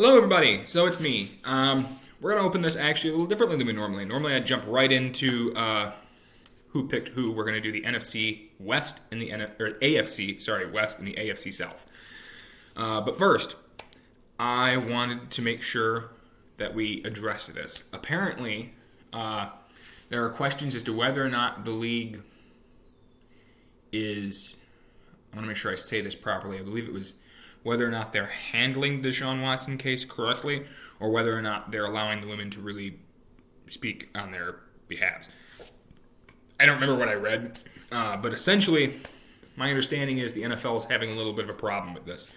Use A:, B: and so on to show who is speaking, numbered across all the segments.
A: Hello, everybody. So it's me. We're gonna open this actually a little differently than we normally. Normally, I jump right into who picked who. We're gonna do the NFC West and the AFC West and the AFC South. But first, I wanted to make sure that we addressed this. Apparently, there are questions as to whether or not the league is. I want to make sure I say this properly. I believe it was whether or not they're handling the Deshaun Watson case correctly, or whether or not they're allowing the women to really speak on their behalves. I don't remember what I read, but essentially, my understanding is the NFL is having a little bit of a problem with this,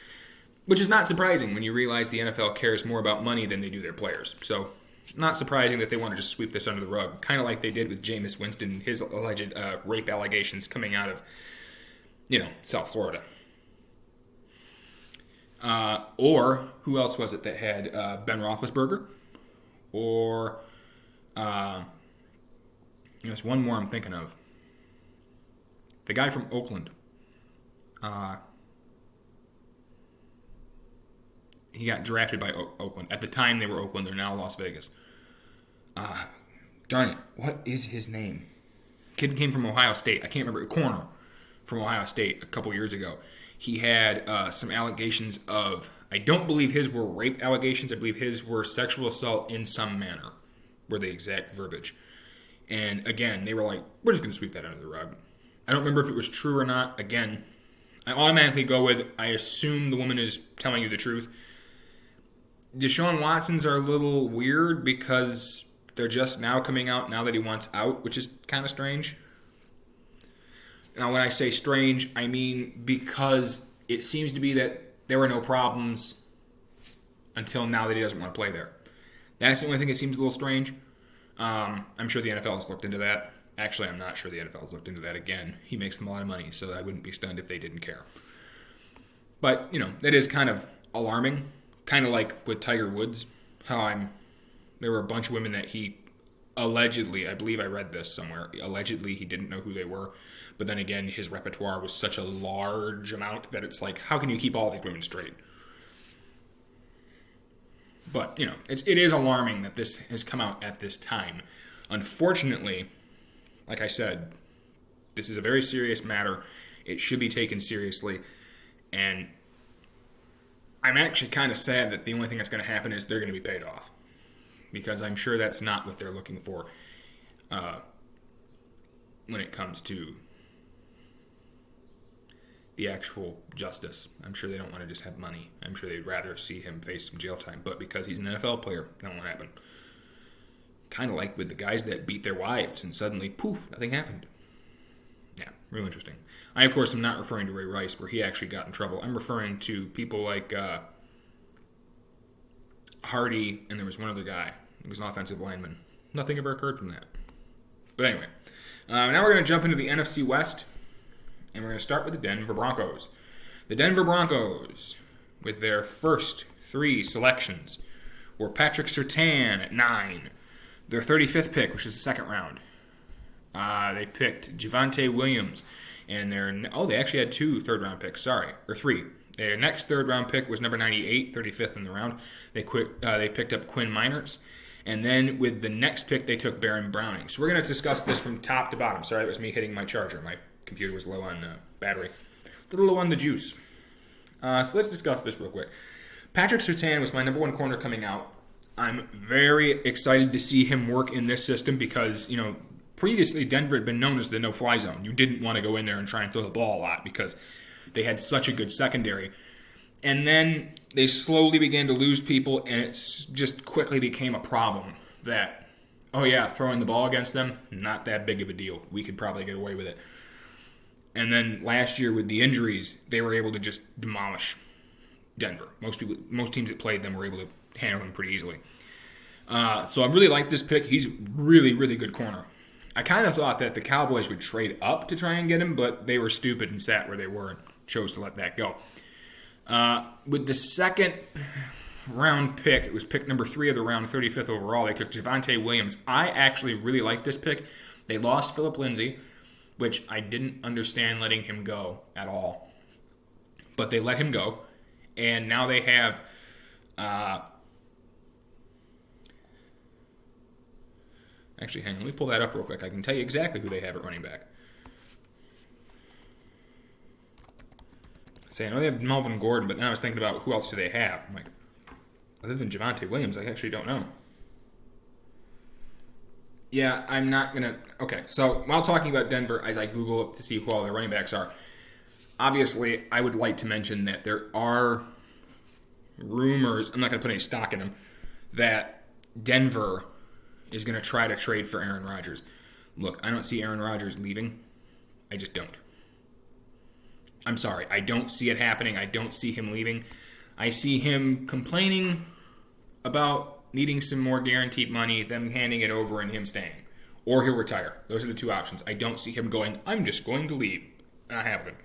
A: which is not surprising when you realize the NFL cares more about money than they do their players. So, not surprising that they want to just sweep this under the rug, kind of like they did with Jameis Winston, his alleged rape allegations coming out of, South Florida. Or who else was it that had Ben Roethlisberger? Or there's one more I'm thinking of. The guy from Oakland. He got drafted by Oakland. At the time they were Oakland, they're now Las Vegas. Darn it, what is his name? Kid came from Ohio State. I can't remember. Corner from Ohio State a couple years ago. He had some allegations of, I don't believe his were rape allegations. I believe his were sexual assault in some manner, were the exact verbiage. And again, they were like, we're just going to sweep that under the rug. I don't remember if it was true or not. Again, I automatically go with, I assume the woman is telling you the truth. Deshaun Watson's are a little weird because they're just now coming out now that he wants out, which is kind of strange. Now, when I say strange, I mean because it seems to be that there were no problems until now that he doesn't want to play there. That's the only thing that seems a little strange. I'm sure the NFL has looked into that. Actually, I'm not sure the NFL has looked into that again. He makes them a lot of money, so I wouldn't be stunned if they didn't care. But, that is kind of alarming. Kind of like with Tiger Woods, there were a bunch of women that he allegedly, I believe I read this somewhere, allegedly he didn't know who they were. But then again, his repertoire was such a large amount that it's like, how can you keep all these women straight? But, it is alarming that this has come out at this time. Unfortunately, like I said, this is a very serious matter. It should be taken seriously. And I'm actually kind of sad that the only thing that's going to happen is they're going to be paid off. Because I'm sure that's not what they're looking for when it comes to the actual justice. I'm sure they don't want to just have money. I'm sure they'd rather see him face some jail time. But because he's an NFL player, that won't happen. Kind of like with the guys that beat their wives and suddenly, poof, nothing happened. Yeah, real interesting. I, of course, am not referring to Ray Rice, where he actually got in trouble. I'm referring to people like Hardy, and there was one other guy. He was an offensive lineman. Nothing ever occurred from that. But anyway, now we're going to jump into the NFC West. And we're going to start with the Denver Broncos. The Denver Broncos, with their first three selections, were Patrick Surtain at 9. Their 35th pick, which is the second round. They picked Javonte Williams. And they actually had 2 third-round picks, or 3. Their next third-round pick was number 98, 35th in the round. They picked up Quinn Meinerz. And then with the next pick, they took Baron Browning. So we're going to discuss this from top to bottom. Sorry, that was me hitting my charger. My computer was low on battery. A little low on the juice. So let's discuss this real quick. Patrick Surtain was my number 1 corner coming out. I'm very excited to see him work in this system because, previously Denver had been known as the no-fly zone. You didn't want to go in there and try and throw the ball a lot because they had such a good secondary. And then they slowly began to lose people, and it just quickly became a problem that, throwing the ball against them, not that big of a deal. We could probably get away with it. And then last year with the injuries, they were able to just demolish Denver. Most teams that played them were able to handle them pretty easily. So I really like this pick. He's really, really good corner. I kind of thought that the Cowboys would trade up to try and get him, but they were stupid and sat where they were and chose to let that go. With the second round pick, it was pick number 3 of the round, 35th overall, they took Javonte Williams. I actually really like this pick. They lost Phillip Lindsay, which I didn't understand letting him go at all. But they let him go, and now they have Actually, hang on. Let me pull that up real quick. I can tell you exactly who they have at running back. I know they have Melvin Gordon, but then I was thinking about who else do they have. I'm like, other than Javonte Williams, I actually don't know. Yeah, I'm not going to... Okay, so while talking about Denver, as I Google up to see who all their running backs are, obviously, I would like to mention that there are rumors, I'm not going to put any stock in them, that Denver is going to try to trade for Aaron Rodgers. Look, I don't see Aaron Rodgers leaving. I just don't. I'm sorry. I don't see it happening. I don't see him leaving. I see him complaining about needing some more guaranteed money, them handing it over and him staying. Or he'll retire. Those are the two options. I don't see him going, I'm just going to leave. Not happening.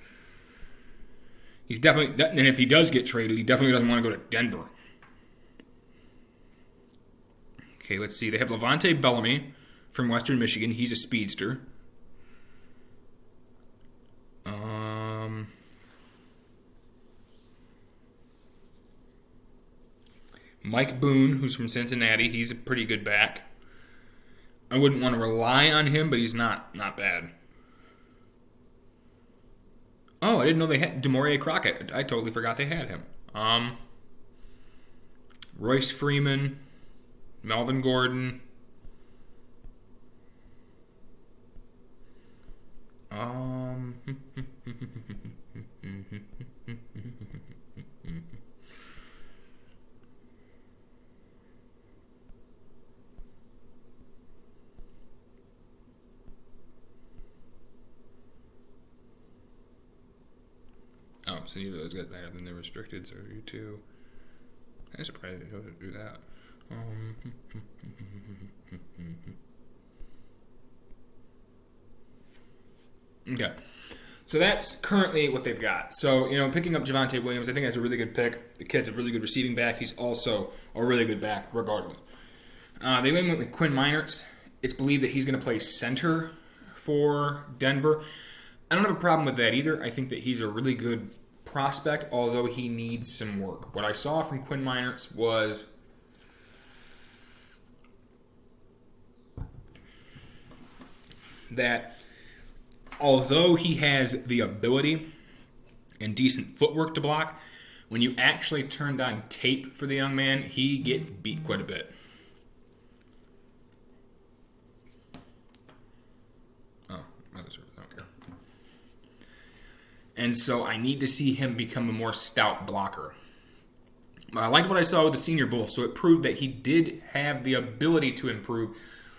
A: He's definitely, and if he does get traded, he definitely doesn't want to go to Denver. Okay, let's see. They have Levante Bellamy from Western Michigan. He's a speedster. Mike Boone, who's from Cincinnati. He's a pretty good back. I wouldn't want to rely on him, but he's not bad. Oh, I didn't know they had Demoria Crockett. I totally forgot they had him. Royce Freeman, Melvin Gordon. Oh, so neither of those got better than the restricted, so you two. I'm surprised they don't do that. Okay. So that's currently what they've got. So, picking up Javonte Williams, I think that's a really good pick. The kid's a really good receiving back. He's also a really good back, regardless. They went with Quinn Meinerz. It's believed that he's going to play center for Denver. I don't have a problem with that either. I think that he's a really good prospect, although he needs some work. What I saw from Quinn Meinerz was that although he has the ability and decent footwork to block, when you actually turned on tape for the young man, he gets beat quite a bit. And so I need to see him become a more stout blocker. But I liked what I saw with the Senior Bowl, so it proved that he did have the ability to improve.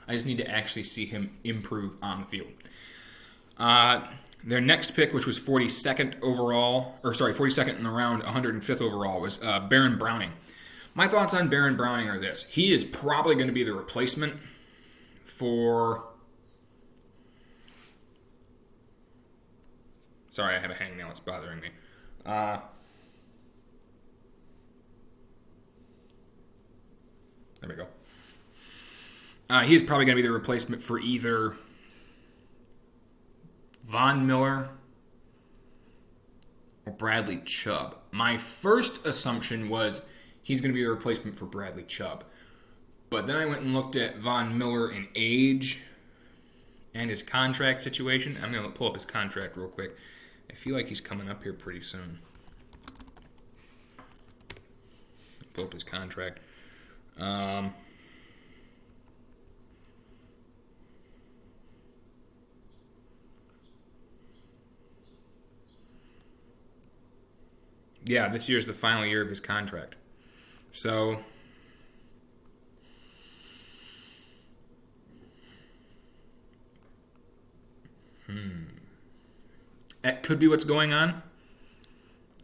A: I just need to actually see him improve on the field. Their next pick, which was 42nd in the round, 105th overall, was Baron Browning. My thoughts on Baron Browning are this. He is probably going to be the replacement for... Sorry, I have a hangnail. It's bothering me. There we go. He's probably going to be the replacement for either Von Miller or Bradley Chubb. My first assumption was he's going to be the replacement for Bradley Chubb. But then I went and looked at Von Miller in age and his contract situation. I'm going to pull up his contract real quick. I feel like he's coming up here pretty soon. Pull up his contract. Yeah, this year's the final year of his contract. So... That could be what's going on.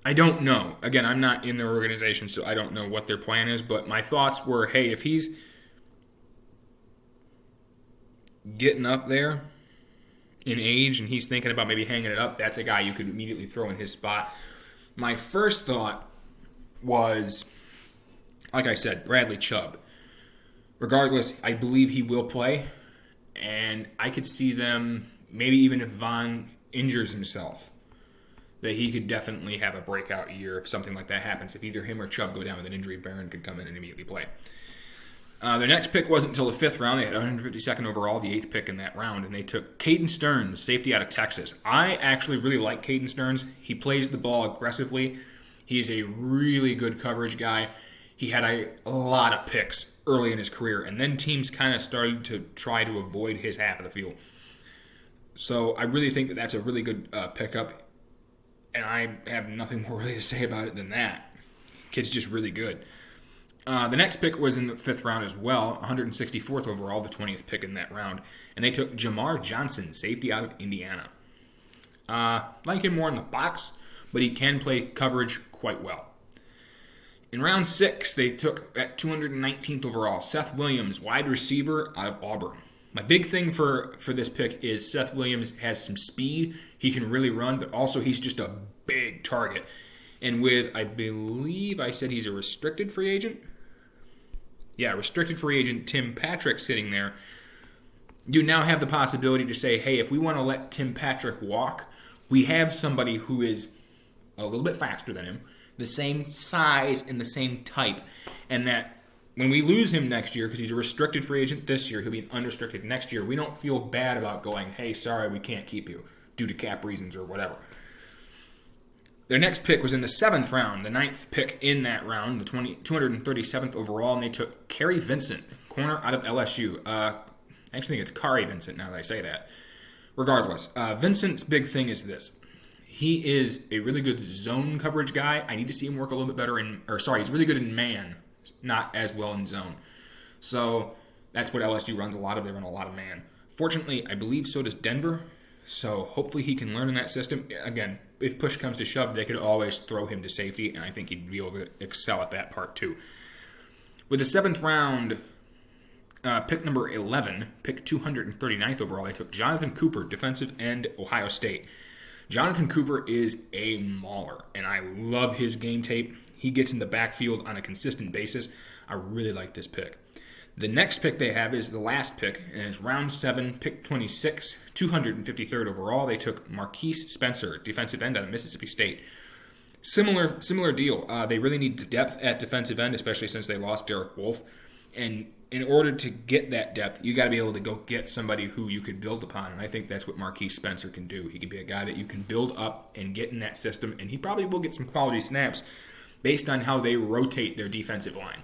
A: I don't know. Again, I'm not in their organization, so I don't know what their plan is. But my thoughts were, hey, if he's getting up there in age and he's thinking about maybe hanging it up, that's a guy you could immediately throw in his spot. My first thought was, like I said, Bradley Chubb. Regardless, I believe he will play. And I could see them, maybe even if Von injures himself, that he could definitely have a breakout year if something like that happens. If either him or Chubb go down with an injury, Barron could come in and immediately play. Their next pick wasn't until the 5th round. They had 152nd overall, the 8th pick in that round, and they took Caden Stearns, safety out of Texas. I actually really like Caden Stearns. He plays the ball aggressively. He's a really good coverage guy. He had a lot of picks early in his career, and then teams kind of started to try to avoid his half of the field. So I really think that that's a really good pickup, and I have nothing more really to say about it than that. Kid's just really good. The next pick was in the 5th round as well, 164th overall, the 20th pick in that round. And they took Jamar Johnson, safety out of Indiana. Like him more in the box, but he can play coverage quite well. In round 6, they took at 219th overall, Seth Williams, wide receiver out of Auburn. My big thing for this pick is Seth Williams has some speed. He can really run, but also he's just a big target. And with, I believe I said he's a restricted free agent. Yeah, restricted free agent Tim Patrick sitting there. You now have the possibility to say, hey, if we want to let Tim Patrick walk, we have somebody who is a little bit faster than him, the same size and the same type, and that when we lose him next year, because he's a restricted free agent this year, he'll be unrestricted next year, we don't feel bad about going, hey, sorry, we can't keep you due to cap reasons or whatever. Their next pick was in the 7th round, the 9th pick in that round, the 237th overall, and they took Kerry Vincent, corner out of LSU. I actually think it's Kari Vincent now that I say that. Regardless, Vincent's big thing is this. He is a really good zone coverage guy. I need to see him work a little bit better he's really good in man, not as well in zone. So that's what LSU runs a lot of. They run a lot of man. Fortunately, I believe so does Denver. So hopefully he can learn in that system. Again, if push comes to shove, they could always throw him to safety, and I think he'd be able to excel at that part too. With the 7th round, pick number 11, pick 239th overall, they took Jonathan Cooper, defensive end, Ohio State. Jonathan Cooper is a mauler, and I love his game tape. He gets in the backfield on a consistent basis. I really like this pick. The next pick they have is the last pick, and it's round 7, pick 26, 253rd overall. They took Marquise Spencer, defensive end out of Mississippi State. Similar deal. They really need depth at defensive end, especially since they lost Derek Wolfe. And in order to get that depth, you got to be able to go get somebody who you could build upon. And I think that's what Marquise Spencer can do. He can be a guy that you can build up and get in that system, and he probably will get some quality snaps based on how they rotate their defensive line.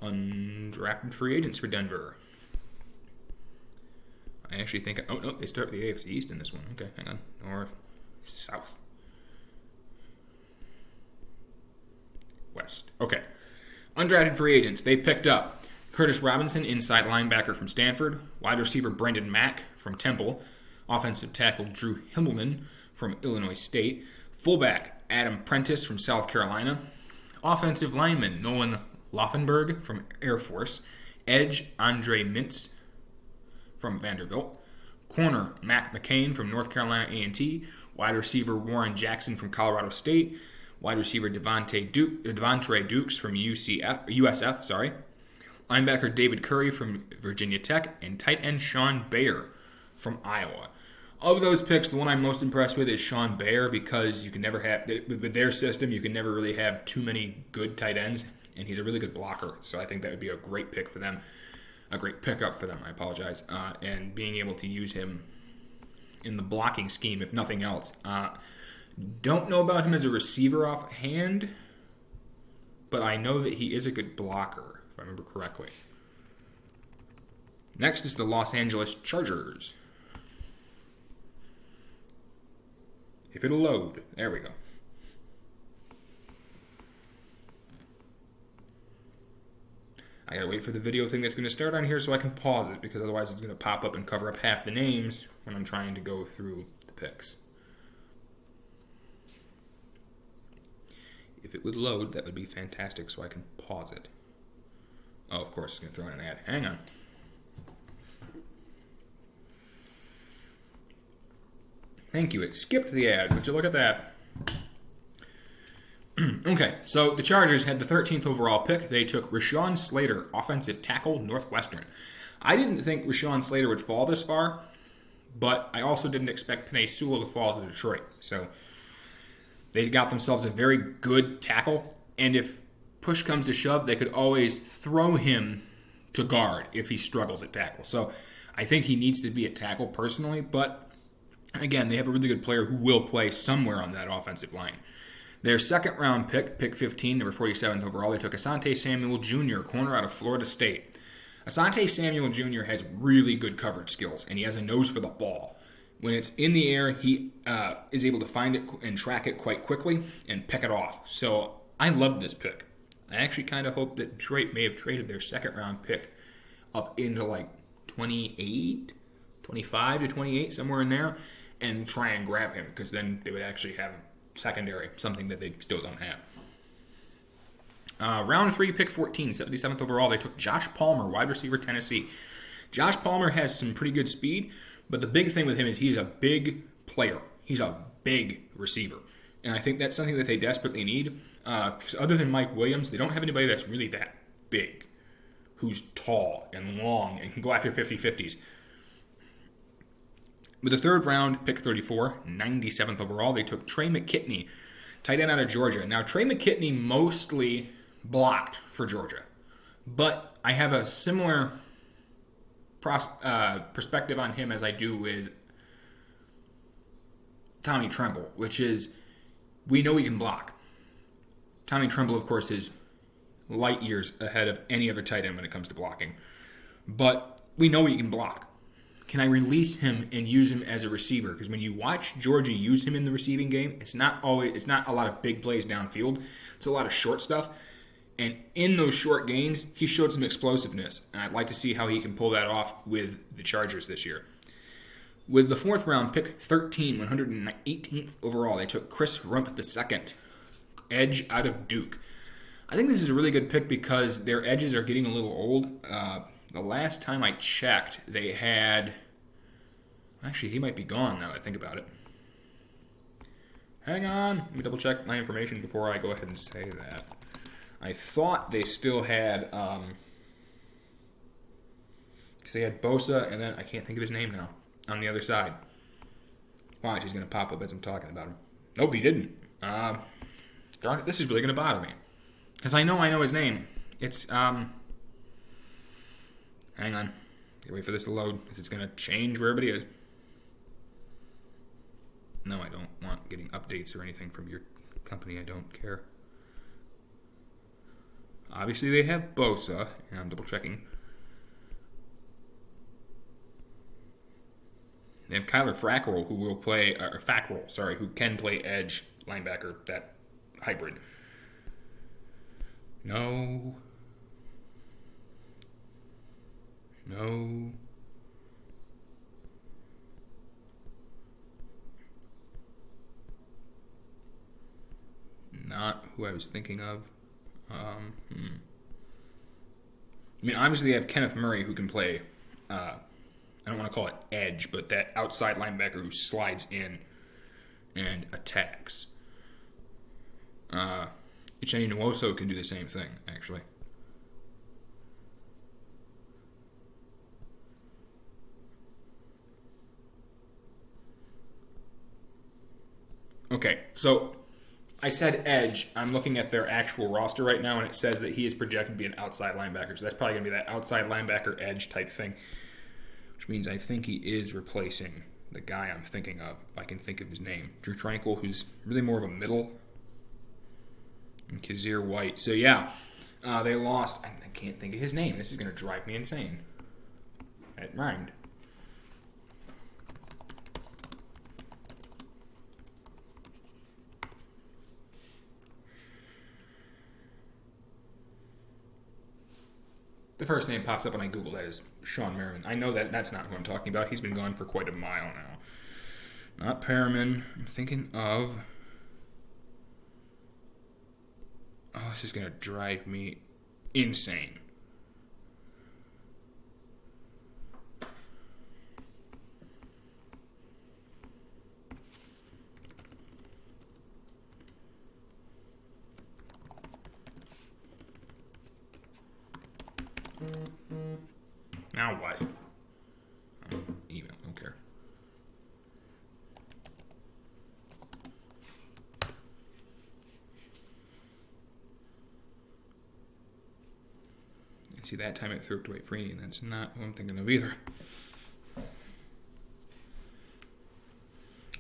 A: Undrafted free agents for Denver. I actually think... Oh, no, they start with the AFC East in this one. Okay, hang on. North, South, West. Okay. Undrafted free agents. They picked up Curtis Robinson, inside linebacker from Stanford. Wide receiver Brendan Mack from Temple. Offensive tackle Drew Himmelman from Illinois State. Fullback Adam Prentice from South Carolina. Offensive lineman Nolan Laufenberg from Air Force. Edge Andre Mintz from Vanderbilt. Corner Mac McCain from North Carolina A&T. Wide receiver Warren Jackson from Colorado State. Wide receiver Devontae Dukes from USF. Linebacker David Curry from Virginia Tech. And tight end Sean Bayer from Iowa. Of those picks, the one I'm most impressed with is Sean Bayer, because you can never have, with their system, you can never really have too many good tight ends, and he's a really good blocker. So I think that would be a great pick for them, a great pickup for them, and being able to use him in the blocking scheme, if nothing else. Don't know about him as a receiver offhand, but I know that he is a good blocker, if I remember correctly. Next is the Los Angeles Chargers. If it'll load. There we go. I gotta wait for the video thing that's going to start on here so I can pause it, because otherwise it's going to pop up and cover up half the names when I'm trying to go through the picks. If it would load, that would be fantastic, so I can pause it. Oh, of course, it's going to throw in an ad. Hang on. Thank you. It skipped the ad. Would you look at that? Okay, so the Chargers had the 13th overall pick. They took Rashawn Slater, offensive tackle, Northwestern. I didn't think Rashawn Slater would fall this far, But I also didn't expect Penei Sewell to fall to Detroit. So they got themselves a very good tackle. And if push comes to shove, they could always throw him to guard if he struggles at tackle. So I think he needs to be at tackle personally. But again, they have a really good player who will play somewhere on that offensive line. Their second-round pick 15, number 47th overall, they took Asante Samuel Jr., corner out of Florida State. Asante Samuel Jr. has really good coverage skills, and he has a nose for the ball. When it's in the air, he is able to find it and track it quite quickly and pick it off. So I love this pick. I actually kind of hope that Detroit may have traded their second-round pick up into like 28, 25 to 28, somewhere in there, and try and grab him, because then they would actually have secondary, something that they still don't have. Round 3, pick 14, 77th overall, they took Josh Palmer, wide receiver, Tennessee. Josh Palmer has some pretty good speed, but the big thing with him is he's a big player. He's a big receiver. And I think that's something that they desperately need. Because other than Mike Williams, they don't have anybody that's really that big, who's tall and long and can go after 50-50s. With the third round, pick 34, 97th overall, they took Trey McKitney, tight end out of Georgia. Now, Trey McKitney mostly blocked for Georgia, but I have a similar perspective on him as I do with Tommy Tremble, which is we know he can block. Tommy Tremble, of course, is light years ahead of any other tight end when it comes to blocking, but we know he can block. Can I release him and use him as a receiver? Because when you watch Georgia use him in the receiving game, it's not a lot of big plays downfield. It's a lot of short stuff. And in those short gains, he showed some explosiveness. And I'd like to see how he can pull that off with the Chargers this year. With the fourth round, pick 13, 118th overall, they took Chris Rump II, edge out of Duke. I think this is a really good pick because their edges are getting a little old. The last time I checked, they had... Actually, he might be gone now that I think about it. Hang on. Let me double check my information before I go ahead and say that. I thought they still had... Because they had Bosa, and then I can't think of his name now, on the other side. Watch, he's going to pop up as I'm talking about him. Nope, he didn't. Darn it, this is really going to bother me. Because I know his name. It's... Hang on. Wait for this to load, because it's going to change where everybody is. No, I don't want getting updates or anything from your company. I don't care. Obviously, they have Bosa, and I'm double checking. They have Kyler Fackrell, who can play edge linebacker, that hybrid. No. Not who I was thinking of. I mean, obviously they have Kenneth Murray who can play, I don't want to call it edge, but that outside linebacker who slides in and attacks. Uchenna Nwosu can do the same thing, actually. Okay, so I said edge. I'm looking at their actual roster right now, and it says that he is projected to be an outside linebacker. So that's probably going to be that outside linebacker edge type thing, which means I think he is replacing the guy I'm thinking of, if I can think of his name. Drew Tranquil, who's really more of a middle, and Kazir White. So yeah, they lost. I can't think of his name. This is going to drive me insane. It rhymed. The first name pops up when I Google that is Sean Merriman. I know that that's not who I'm talking about. He's been gone for quite a mile now. Not Perriman. I'm thinking of... Oh, this is going to drive me insane. Now what? Email, don't care. See, that time it threw up Dwight Freeney, and that's not who I'm thinking of either.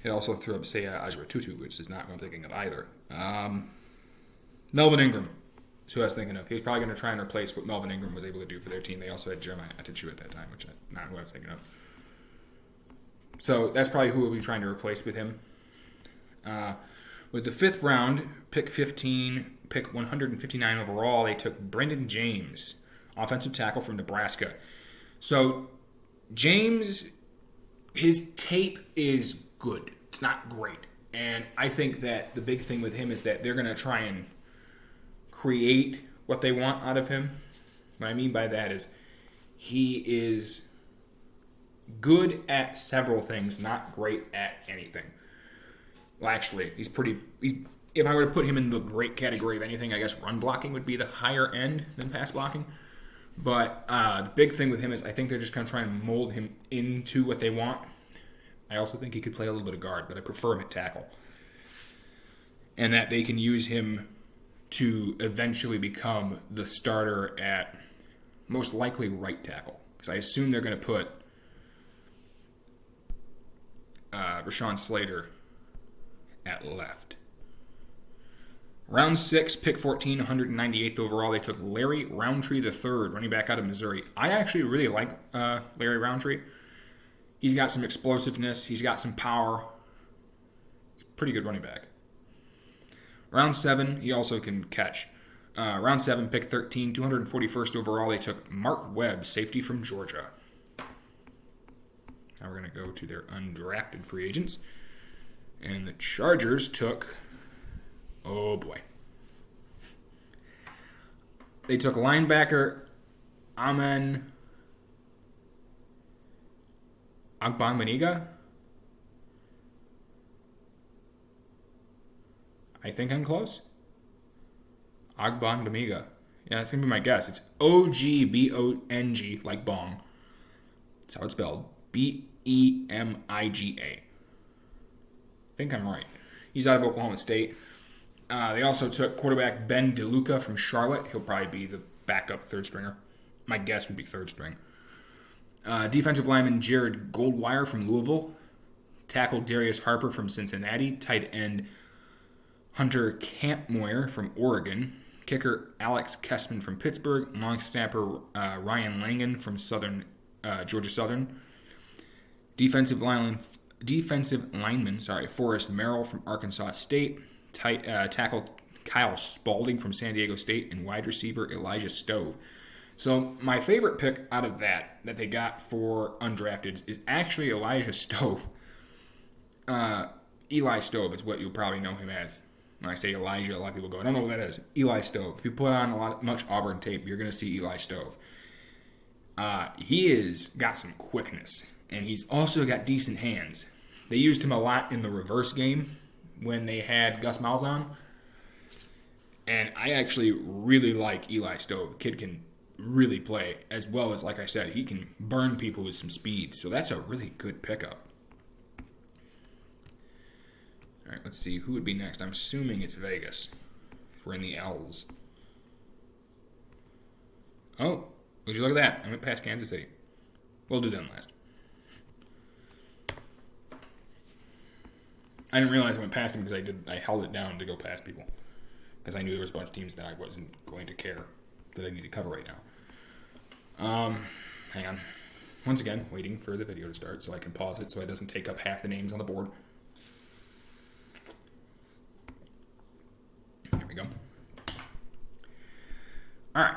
A: It also threw up, say, Ajwa Tutu, which is not who I'm thinking of either. Melvin Ingram is who I was thinking of. He was probably going to try and replace what Melvin Ingram was able to do for their team. They also had Jeremiah Attachu at that time, which is not who I was thinking of. So that's probably who we'll be trying to replace with him. With the 5th round, pick 15, pick 159 overall, they took Brendan James, offensive tackle from Nebraska. So James, his tape is good. It's not great. And I think that the big thing with him is that they're going to try and create what they want out of him. What I mean by that is he is good at several things, not great at anything. Well, actually, if I were to put him in the great category of anything, I guess run blocking would be the higher end than pass blocking. But the big thing with him is I think they're just going to try and mold him into what they want. I also think he could play a little bit of guard, but I prefer him at tackle. And that they can use him to eventually become the starter at most likely right tackle. Because I assume they're going to put Rashawn Slater at left. Round 6, pick 14, 198th overall, they took Larry Roundtree III, running back out of Missouri. I actually really like Larry Roundtree. He's got some explosiveness. He's got some power. He's a pretty good running back. Round 7, he also can catch. Round 7, pick 13, 241st overall, they took Mark Webb, safety from Georgia. Now we're going to go to their undrafted free agents. And the Chargers took... Oh, boy. They took linebacker Amen Agbanbaniga. I think I'm close. Agbanbaniga. Yeah, that's going to be my guess. It's Ogbong, like bong. That's how it's spelled. Bemiga. I think I'm right. He's out of Oklahoma State. They also took quarterback Ben DeLuca from Charlotte. He'll probably be the backup third stringer. My guess would be third string. Defensive lineman Jared Goldwire from Louisville. Tackle Darius Harper from Cincinnati. Tight end Hunter Campmoyer from Oregon. Kicker Alex Kessman from Pittsburgh. Long snapper Ryan Langan from Georgia Southern. Defensive lineman Forrest Merrill from Arkansas State. Tackle Kyle Spalding from San Diego State. And wide receiver Elijah Stove. So my favorite pick out of that they got for undrafted is actually Elijah Stove. Eli Stove is what you'll probably know him as. When I say Elijah, a lot of people go, I don't know what that is. Eli Stove. If you put on much Auburn tape, you're going to see Eli Stove. He is got some quickness, and he's also got decent hands. They used him a lot in the reverse game when they had Gus Malzahn. And I actually really like Eli Stove. The kid can really play, as well as, like I said, he can burn people with some speed. So that's a really good pickup. All right, let's see. Who would be next? I'm assuming it's Vegas. We're in the L's. Oh, would you look at that? I went past Kansas City. We'll do them last. I didn't realize I went past them because I held it down to go past people. Because I knew there was a bunch of teams that I wasn't going to care that I need to cover right now. Hang on. Once again, waiting for the video to start so I can pause it so it doesn't take up half the names on the board. There we go. All right.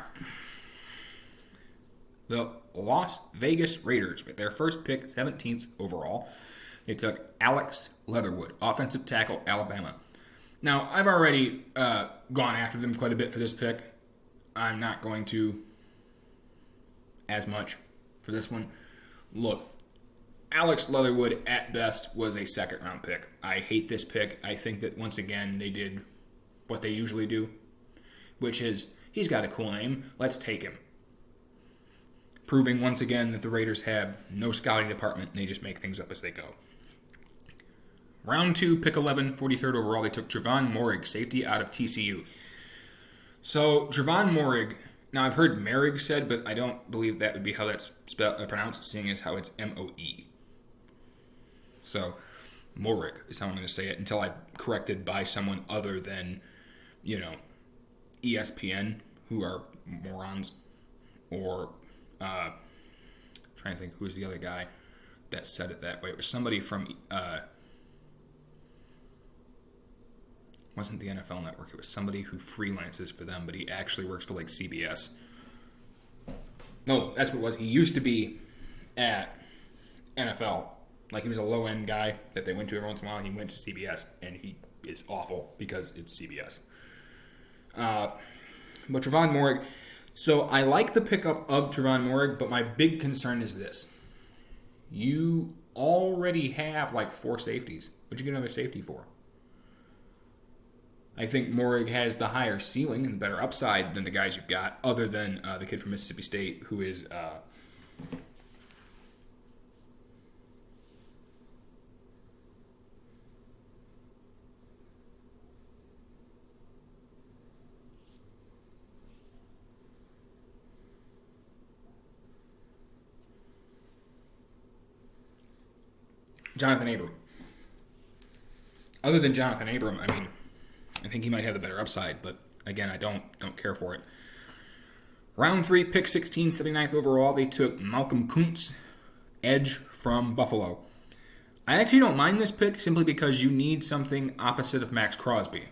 A: The Las Vegas Raiders, with their first pick, 17th overall, they took Alex Leatherwood, offensive tackle, Alabama. Now, I've already gone after them quite a bit for this pick. I'm not going to as much for this one. Look, Alex Leatherwood, at best, was a second-round pick. I hate this pick. I think that, once again, they did what they usually do, which is, he's got a cool name, let's take him. Proving, once again, that the Raiders have no scouting department, and they just make things up as they go. Round 2, pick 11, 43rd overall, they took Trevon Moehrig, safety out of TCU. So, Trevon Moehrig, Now, I've heard Merrig said, but I don't believe that would be how that's pronounced, seeing as how it's M-O-E. So, Morig is how I'm going to say it until I'm corrected by someone other than, ESPN, who are morons, or, trying to think who was the other guy that said it that way. It was somebody from, wasn't the NFL Network. It was somebody who freelances for them, but he actually works for, CBS. No, that's what it was. He used to be at NFL. He was a low-end guy that they went to every once in a while. He went to CBS, and he is awful because it's CBS. But Trevon Moehrig, so I like the pickup of Trevon Moehrig, but my big concern is this. You already have 4 safeties. What'd you get another safety for? I think Moehrig has the higher ceiling and the better upside than the guys you've got, other than the kid from Mississippi State, who is Jonathan Abram. Other than Jonathan Abram, I think he might have the better upside, but again, I don't care for it. Round 3, pick 16, 79th overall, they took Malcolm Kuntz, edge from Buffalo. I actually don't mind this pick simply because you need something opposite of Max Crosby.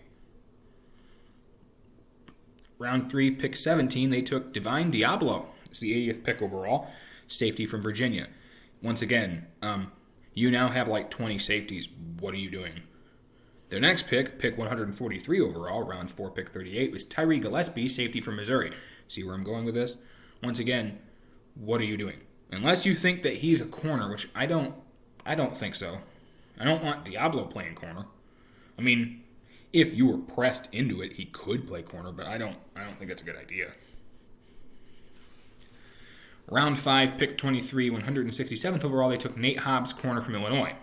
A: Round 3, pick 17, they took Divine Diablo. It's the 80th pick overall, safety from Virginia. Once again, you now have 20 safeties. What are you doing? Their next pick 143 overall, round 4, pick 38, was Tyree Gillespie, safety from Missouri. See where I'm going with this? Once again, what are you doing? Unless you think that he's a corner, which I don't think so. I don't want Diablo playing corner. If you were pressed into it, he could play corner, but I don't think that's a good idea. Round 5, pick 23, 167th overall, they took Nate Hobbs, corner from Illinois.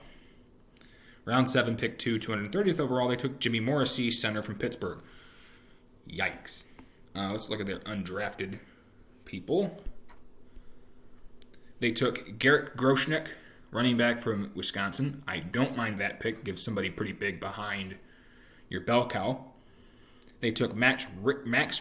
A: Round 7, pick 2, 230th overall, they took Jimmy Morrissey, center from Pittsburgh. Yikes. Let's look at their undrafted people. They took Garrett Groshnick, running back from Wisconsin. I don't mind that pick. Gives somebody pretty big behind your bell cow. They took Max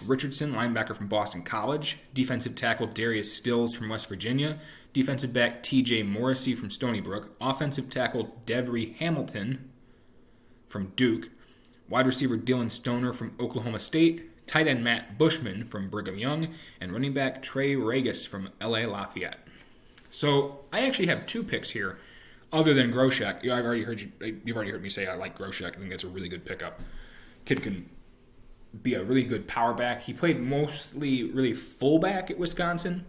A: Richardson, linebacker from Boston College. Defensive tackle Darius Stills from West Virginia. Defensive back T.J. Morrissey from Stony Brook. Offensive tackle Devery Hamilton from Duke. Wide receiver Dylan Stoner from Oklahoma State. Tight end Matt Bushman from Brigham Young. And running back Trey Regis from L.A. Lafayette. So I actually have 2 picks here other than Groshek. You've already heard me say I like Groshek. I think that's a really good pickup. Kid can be a really good power back. He played mostly really fullback at Wisconsin,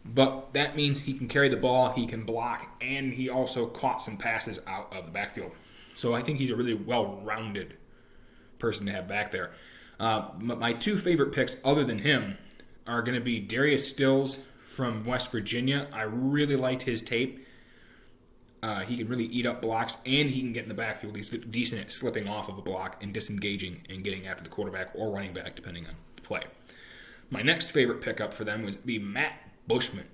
A: but that means he can carry the ball, he can block, and he also caught some passes out of the backfield. So I think he's a really well-rounded person to have back there. My 2 favorite picks other than him are going to be Darius Stills from West Virginia. I really liked his tape. He can really eat up blocks, and he can get in the backfield. He's decent at slipping off of a block and disengaging and getting after the quarterback or running back, depending on the play. My next favorite pickup for them would be Matt Bushman,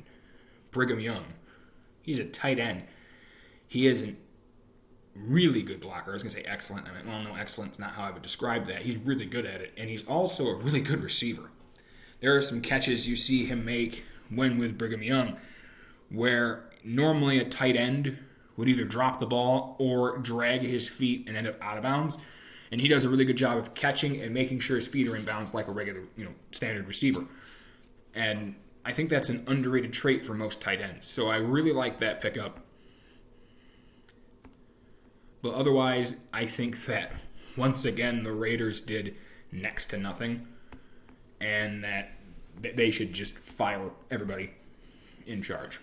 A: Brigham Young. He's a tight end. He is a really good blocker. I was going to say excellent. No, excellent's not how I would describe that. He's really good at it, and he's also a really good receiver. There are some catches you see him make when with Brigham Young where normally a tight end would either drop the ball or drag his feet and end up out of bounds. And he does a really good job of catching and making sure his feet are in bounds like a regular, standard receiver. And I think that's an underrated trait for most tight ends. So I really like that pickup. But otherwise, I think that, once again, the Raiders did next to nothing. And that they should just fire everybody in charge.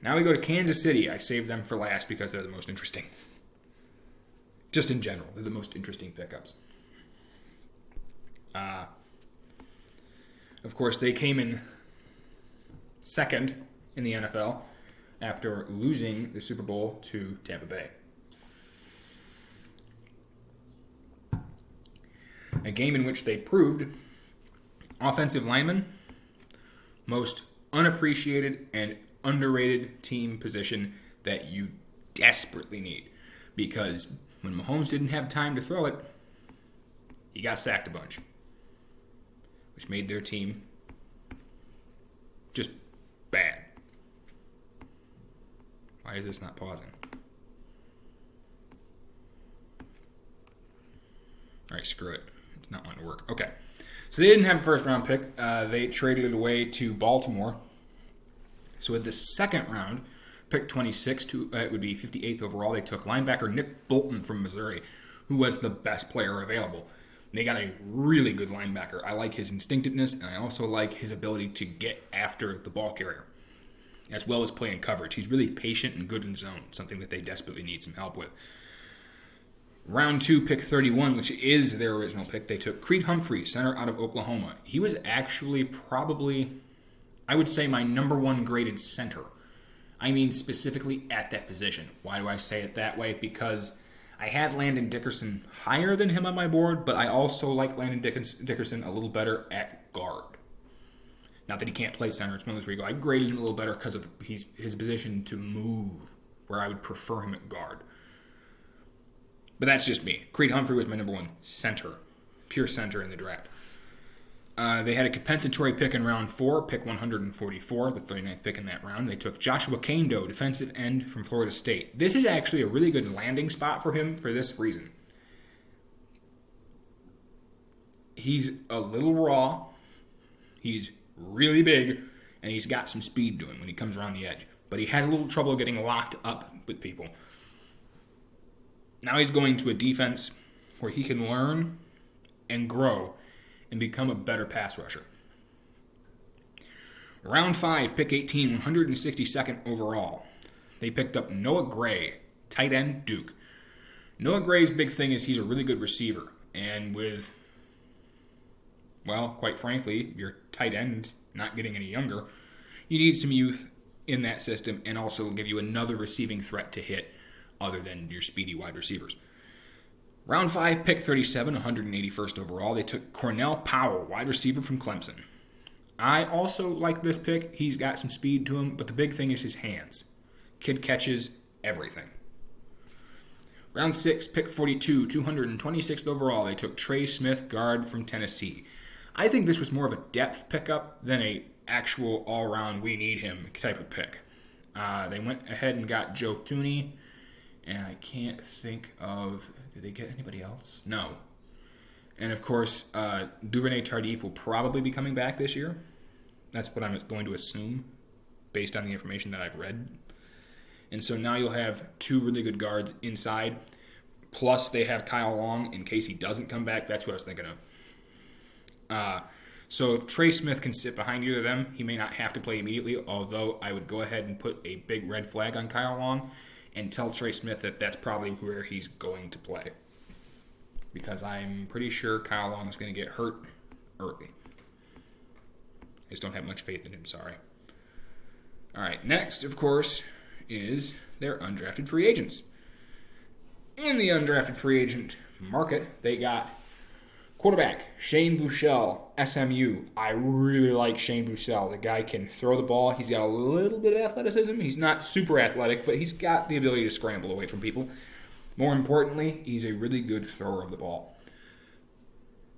A: Now we go to Kansas City. I saved them for last because they're the most interesting. Just in general, they're the most interesting pickups. Of course, they came in second in the NFL after losing the Super Bowl to Tampa Bay. A game in which they proved offensive linemen, most unappreciated and underrated team position that you desperately need. Because when Mahomes didn't have time to throw it, he got sacked a bunch, which made their team just bad. Why is this not pausing? All right, screw it. It's not wanting to work. Okay. So they didn't have a first-round pick. They traded it away to Baltimore. So with the second round, pick 26, it would be 58th overall, they took linebacker Nick Bolton from Missouri, who was the best player available. They got a really good linebacker. I like his instinctiveness, and I also like his ability to get after the ball carrier, as well as play in coverage. He's really patient and good in zone, something that they desperately need some help with. Round 2, pick 31, which is their original pick, they took Creed Humphrey, center out of Oklahoma. He was actually probably, I would say, my number 1 graded center. I mean specifically at that position. Why do I say it that way? Because I had Landon Dickerson higher than him on my board, but I also like Landon Dickerson a little better at guard. Not that he can't play center. It's one of those where you go, I graded him a little better because of his position to move, where I would prefer him at guard. But that's just me. Creed Humphrey was my number 1 center, pure center in the draft. They had a compensatory pick in round 4, pick 144, the 39th pick in that round. They took Joshua Kando, defensive end from Florida State. This is actually a really good landing spot for him for this reason. He's a little raw, he's really big, and he's got some speed to him when he comes around the edge. But he has a little trouble getting locked up with people. Now he's going to a defense where he can learn and grow and become a better pass rusher. Round 5, pick 18, 162nd overall. They picked up Noah Gray, tight end, Duke. Noah Gray's big thing is he's a really good receiver. And with, well, quite frankly, your tight end not getting any younger, you need some youth in that system and also give you another receiving threat to hit other than your speedy wide receivers. Round 5, pick 37, 181st overall. They took Cornell Powell, wide receiver from Clemson. I also like this pick. He's got some speed to him, but the big thing is his hands. Kid catches everything. Round 6, pick 42, 226th overall. They took Trey Smith, guard from Tennessee. I think this was more of a depth pickup than a actual all-around we need him type of pick. They went ahead and got Joe Thuney, and I can't think of, did they get anybody else? No. And of course, Duvernay Tardif will probably be coming back this year. That's what I'm going to assume based on the information that I've read. And so now you'll have 2 really good guards inside. Plus they have Kyle Long in case he doesn't come back. That's what I was thinking of. So if Trey Smith can sit behind either of them, he may not have to play immediately, although I would go ahead and put a big red flag on Kyle Long and tell Trey Smith that that's probably where he's going to play. Because I'm pretty sure Kyle Long is going to get hurt early. I just don't have much faith in him, sorry. All right, next, of course, is their undrafted free agents. In the undrafted free agent market, they got quarterback Shane Buechele, SMU. I really like Shane Buechele. The guy can throw the ball. He's got a little bit of athleticism. He's not super athletic, but he's got the ability to scramble away from people. More importantly, he's a really good thrower of the ball.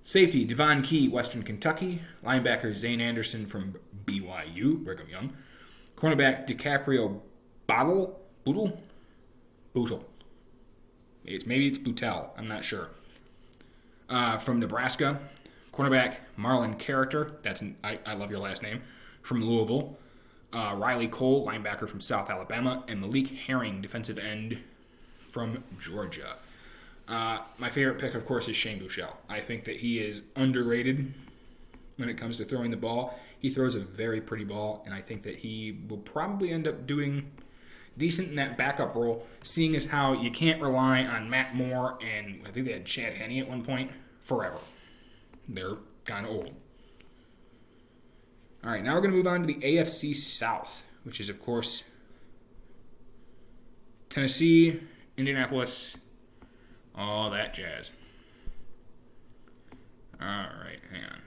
A: Safety, Devon Key, Western Kentucky. Linebacker, Zane Anderson from BYU, Brigham Young. Cornerback, DiCaprio Bootle. Maybe it's Boutel. I'm not sure. From Nebraska. Cornerback, Marlon Character. I love your last name. From Louisville. Riley Cole, linebacker from South Alabama. And Malik Herring, defensive end from Georgia. My favorite pick, of course, is Shane Buechele. I think that he is underrated when it comes to throwing the ball. He throws a very pretty ball, and I think that he will probably end up doing decent in that backup role, seeing as how you can't rely on Matt Moore and I think they had Chad Henne at one point forever. They're kind of old. All right, now we're going to move on to the AFC South, which is, of course, Tennessee, Indianapolis, all that jazz. All right, hang on.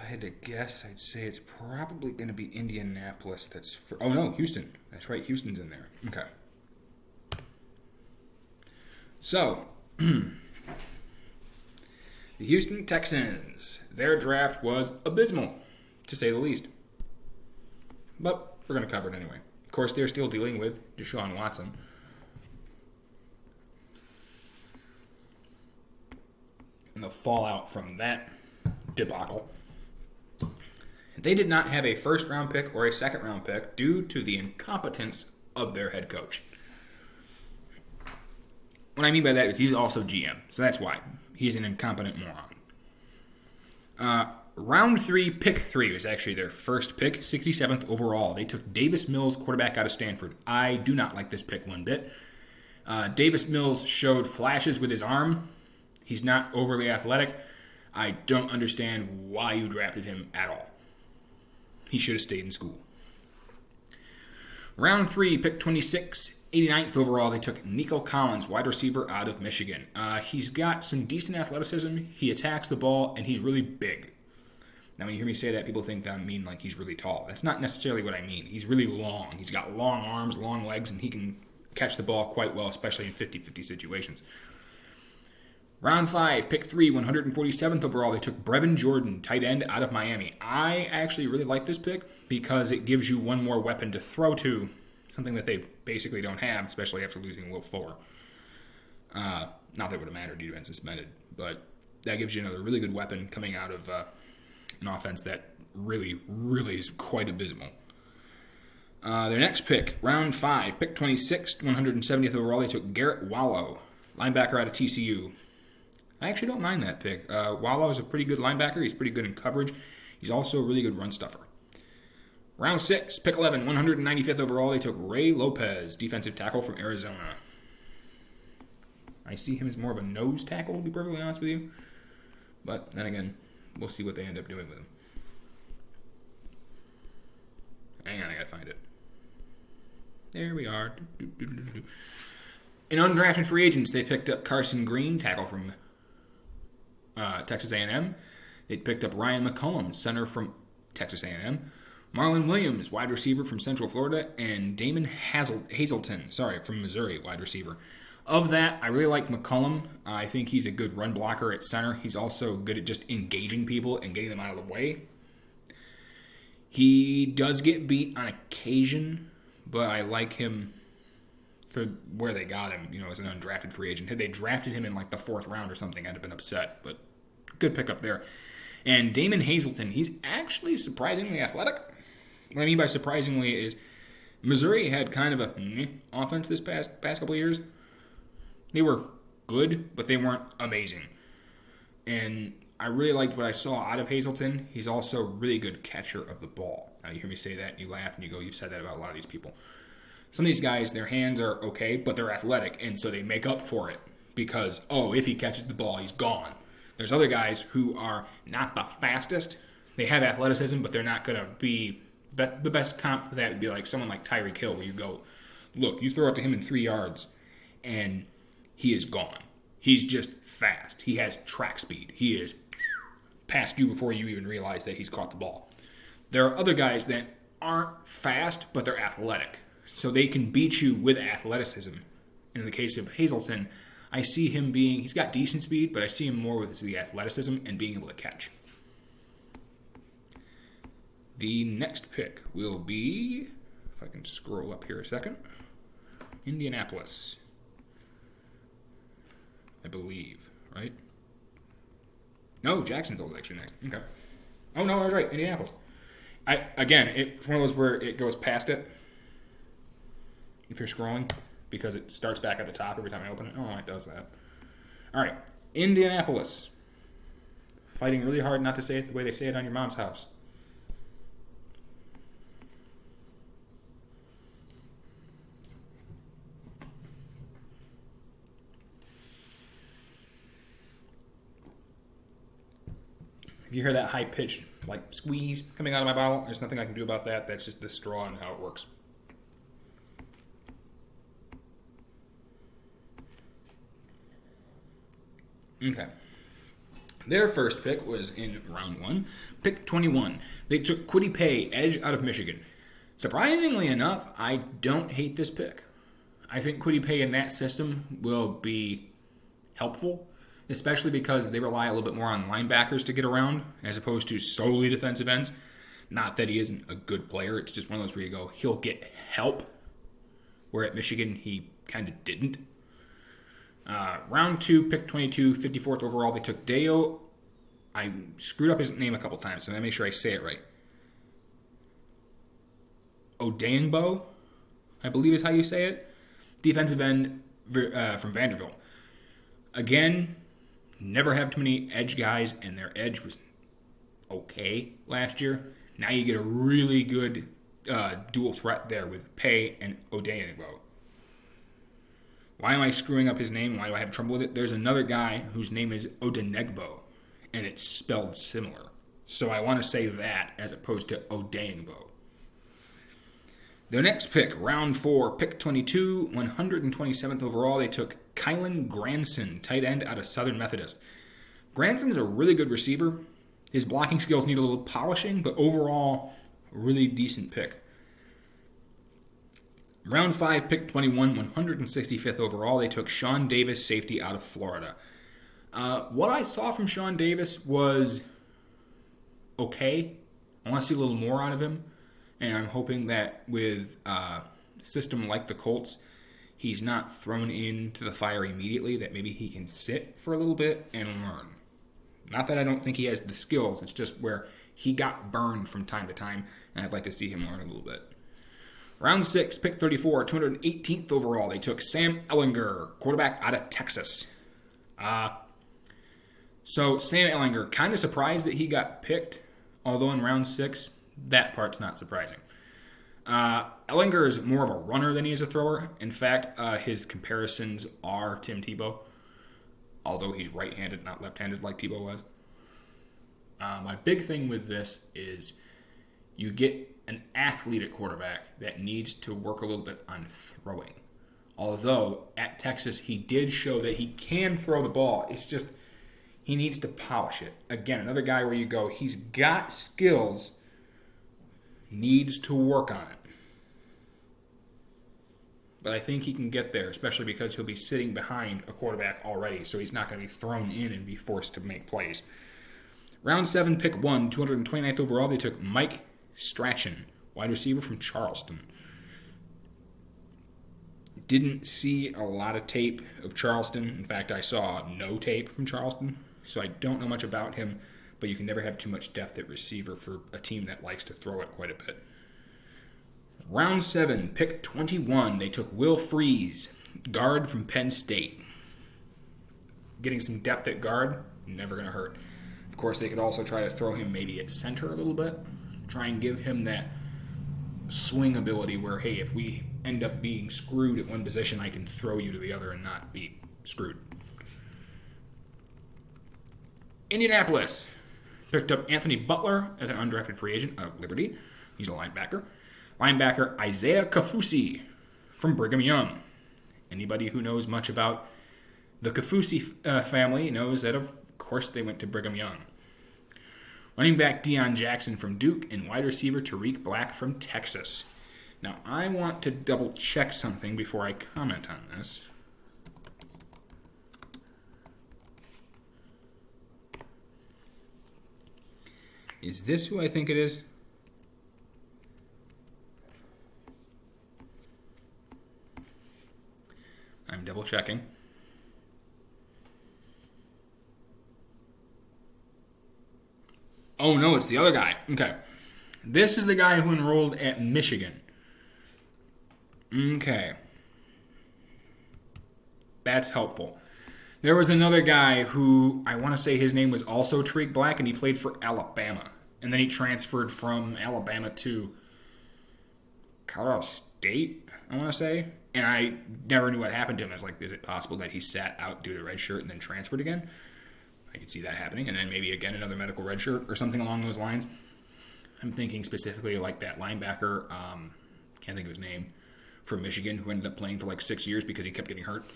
A: I had to guess, I'd say it's probably going to be Indianapolis. Oh no, Houston. That's right, Houston's in there. Okay. So, the Houston Texans. Their draft was abysmal, to say the least. But we're going to cover it anyway. Of course, they're still dealing with Deshaun Watson. And the fallout from that debacle. They did not have a first-round pick or a second-round pick due to the incompetence of their head coach. What I mean by that is he's also GM, so that's why. He's an incompetent moron. Round 3, pick 3 was actually their first pick, 67th overall. They took Davis Mills, quarterback out of Stanford. I do not like this pick one bit. Davis Mills showed flashes with his arm. He's not overly athletic. I don't understand why you drafted him at all. He should have stayed in school. Round 3, pick 26, 89th overall. They took Nico Collins, wide receiver out of Michigan. He's got some decent athleticism. He attacks the ball, and he's really big. Now, when you hear me say that, people think that I mean like he's really tall. That's not necessarily what I mean. He's really long. He's got long arms, long legs, and he can catch the ball quite well, especially in 50-50 situations. Round 5, pick 3, 147th overall. They took Brevin Jordan, tight end out of Miami. I actually really like this pick because it gives you one more weapon to throw to, something that they basically don't have, especially after losing Will Fuller. Not that it would have mattered, he'd been suspended, but that gives you another really good weapon coming out of an offense that really, really is quite abysmal. Their next pick, round 5, pick 26, 170th overall. They took Garrett Wallow, linebacker out of TCU. I actually don't mind that pick. Wallow is a pretty good linebacker. He's pretty good in coverage. He's also a really good run stuffer. Round 6, pick 11, 195th overall. They took Ray Lopez, defensive tackle from Arizona. I see him as more of a nose tackle, to be perfectly honest with you. But then again, we'll see what they end up doing with him. Hang on, I gotta find it. There we are. In undrafted free agents, they picked up Carson Green, tackle from Texas A&M. They picked up Ryan McCollum, center from Texas A&M. Marlon Williams, wide receiver from Central Florida. And Damon Hazelton, from Missouri, wide receiver. Of that, I really like McCollum. I think he's a good run blocker at center. He's also good at just engaging people and getting them out of the way. He does get beat on occasion, but I like him for where they got him, as an undrafted free agent. Had they drafted him in like the 4th round or something, I'd have been upset, but good pickup there. And Damon Hazelton, he's actually surprisingly athletic. What I mean by surprisingly is Missouri had kind of a offense this past couple of years. They were good, but they weren't amazing. And I really liked what I saw out of Hazelton. He's also a really good catcher of the ball. Now, you hear me say that, and you laugh, and you go, you've said that about a lot of these people. Some of these guys, their hands are okay, but they're athletic, and so they make up for it because, if he catches the ball, he's gone. There's other guys who are not the fastest. They have athleticism, but they're not going to be the best comp. That would be like someone like Tyreek Hill, where you go, look, you throw it to him in 3 yards, and he is gone. He's just fast. He has track speed. He is past you before you even realize that he's caught the ball. There are other guys that aren't fast, but they're athletic. So they can beat you with athleticism. And in the case of Hazelton, I see him he's got decent speed, but I see him more with the athleticism and being able to catch. The next pick will be, if I can scroll up here a second, Indianapolis. I believe, right? No, Jacksonville's actually next. Okay. Oh, no, I was right. Indianapolis. It's one of those where it goes past it if you're scrolling because it starts back at the top every time I open it. Oh, it does that. All right. Indianapolis. Fighting really hard not to say it the way they say it on your mom's house. If you hear that high-pitched, like, squeeze coming out of my bottle, there's nothing I can do about that. That's just the straw and how it works. Okay. Their first pick was in round 1. Pick 21. They took Kwity Paye, edge out of Michigan. Surprisingly enough, I don't hate this pick. I think Kwity Paye in that system will be helpful, especially because they rely a little bit more on linebackers to get around as opposed to solely defensive ends. Not that he isn't a good player. It's just one of those where you go, he'll get help, where at Michigan he kind of didn't. Round 2, pick 22, 54th overall, they took Deo. I screwed up his name a couple times, so I'm going to make sure I say it right. Odeyingbo, I believe is how you say it. Defensive end from Vanderbilt. Again, never have too many edge guys, and their edge was okay last year. Now you get a really good dual threat there with Paye and Odeyingbo. Why am I screwing up his name? Why do I have trouble with it? There's another guy whose name is Odenegbo, and it's spelled similar. So I want to say that as opposed to Odeyingbo. Their next pick, round 4, pick 22, 127th overall, they took Kylan Granson, tight end out of Southern Methodist. Granson is a really good receiver. His blocking skills need a little polishing, but overall, a really decent pick. Round 5, pick 21, 165th overall, they took Sean Davis, safety out of Florida. What I saw from Sean Davis was okay. I want to see a little more out of him, and I'm hoping that with a system like the Colts, he's not thrown into the fire immediately, that maybe he can sit for a little bit and learn. Not that I don't think he has the skills, it's just where he got burned from time to time, and I'd like to see him learn a little bit. Round 6, pick 34, 218th overall, they took Sam Ehlinger, quarterback out of Texas. So Sam Ehlinger, kind of surprised that he got picked, although in round 6, that part's not surprising. Ehlinger is more of a runner than he is a thrower. In fact, his comparisons are Tim Tebow, although he's right-handed, not left-handed like Tebow was. My big thing with this is you get an athlete at quarterback that needs to work a little bit on throwing. Although, at Texas, he did show that he can throw the ball. It's just, he needs to polish it. Again, another guy where you go, he's got skills, needs to work on it. But I think he can get there, especially because he'll be sitting behind a quarterback already, so he's not going to be thrown in and be forced to make plays. Round 7, pick 1, 229th overall, they took Mike Strachan, wide receiver from Charleston. Didn't see a lot of tape of Charleston. In fact, I saw no tape from Charleston, so I don't know much about him, but you can never have too much depth at receiver for a team that likes to throw it quite a bit. Round 7, pick 21, they took Will Freeze, guard from Penn State. Getting some depth at guard, never going to hurt. Of course, they could also try to throw him maybe at center a little bit. Try and give him that swing ability where, hey, if we end up being screwed at one position, I can throw you to the other and not be screwed. Indianapolis picked up Anthony Butler as an undrafted free agent out of Liberty. He's a linebacker. Linebacker Isaiah Kaufusi from Brigham Young. Anybody who knows much about the Kaufusi family knows that, of course, they went to Brigham Young. Running back Deion Jackson from Duke and wide receiver Tariq Black from Texas. Now, I want to double check something before I comment on this. Is this who I think it is? I'm double checking. Oh, no, it's the other guy. Okay. This is the guy who enrolled at Michigan. Okay. That's helpful. There was another guy who, I want to say his name was also Tariq Black, and he played for Alabama. And then he transferred from Alabama to Colorado State, I want to say. And I never knew what happened to him. I was like, is it possible that he sat out due to red shirt and then transferred again? I could see that happening. And then maybe, again, another medical redshirt or something along those lines. I'm thinking specifically like that linebacker, can't think of his name, from Michigan, who ended up playing for like 6 years because he kept getting hurt.